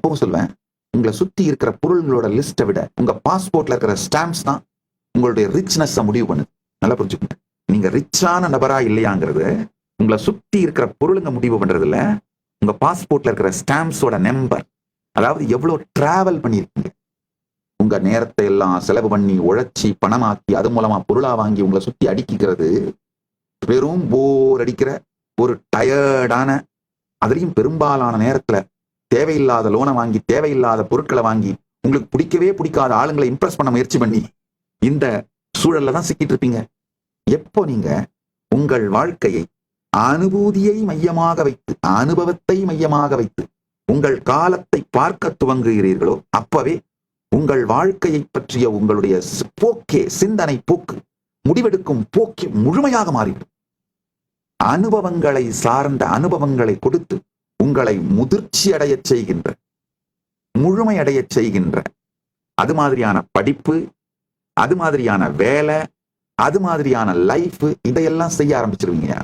எப்பவும் சொல்வேன், உங்களை சுத்தி இருக்கிற பொருள்களோட லிஸ்ட்டை விட உங்க பாஸ்போர்ட்ல இருக்கிற ஸ்டாம்ப்ஸ் தான் உங்களுடைய ரிச்னஸ் முடிவு பண்ணுது. நல்லா புரிஞ்சுக்கோங்க. நீங்க ரிச்சான நபரா இல்லையாங்கிறது உங்களை சுத்தி இருக்கிற பொருளுங்க முடிவு பண்றது இல்ல, உங்க பாஸ்போர்ட்ல இருக்கிற ஸ்டாம்ப்ஸோட நம்பர். அதாவது எவ்வளவு டிராவல் பண்ணிருக்கீங்க, உங்க நேரத்தை எல்லாம் செலவு பண்ணி உழைச்சி பணமாக்கி அது மூலமா பொருளா வாங்கி உங்களை சுத்தி அடிக்கிறது வெறும் போர் அடிக்கிற ஒரு டயர்டான, அதுலயும் பெரும்பாலான நேரத்துல தேவையில்லாத லோனை வாங்கி தேவையில்லாத பொருட்களை வாங்கி உங்களுக்கு பிடிக்கவே பிடிக்காத ஆளுங்களை இம்ப்ரெஸ் பண்ண முயற்சி பண்ணி இந்த சூழல்ல தான் சிக்கிட்டு இருப்பீங்க. எப்போ நீங்க உங்கள் வாழ்க்கையை அனுபூதியை மையமாக வைத்து, அனுபவத்தை மையமாக வைத்து உங்கள் காலத்தை பார்க்க துவங்குகிறீர்களோ அப்பவே உங்கள் வாழ்க்கையை பற்றிய உங்களுடைய போக்கே, சிந்தனை போக்கு, முடிவெடுக்கும் போக்கே முழுமையாக மாறிவிடும். அனுபவங்களை சார்ந்த அனுபவங்களை கொடுத்து உங்களை முதிர்ச்சி அடைய செய்கின்ற, முழுமை அடைய செய்கின்ற அது மாதிரியான படிப்பு, அது மாதிரியான வேலை, அது மாதிரியான லைஃப், இதையெல்லாம் செய்ய ஆரம்பிச்சிருவீங்க.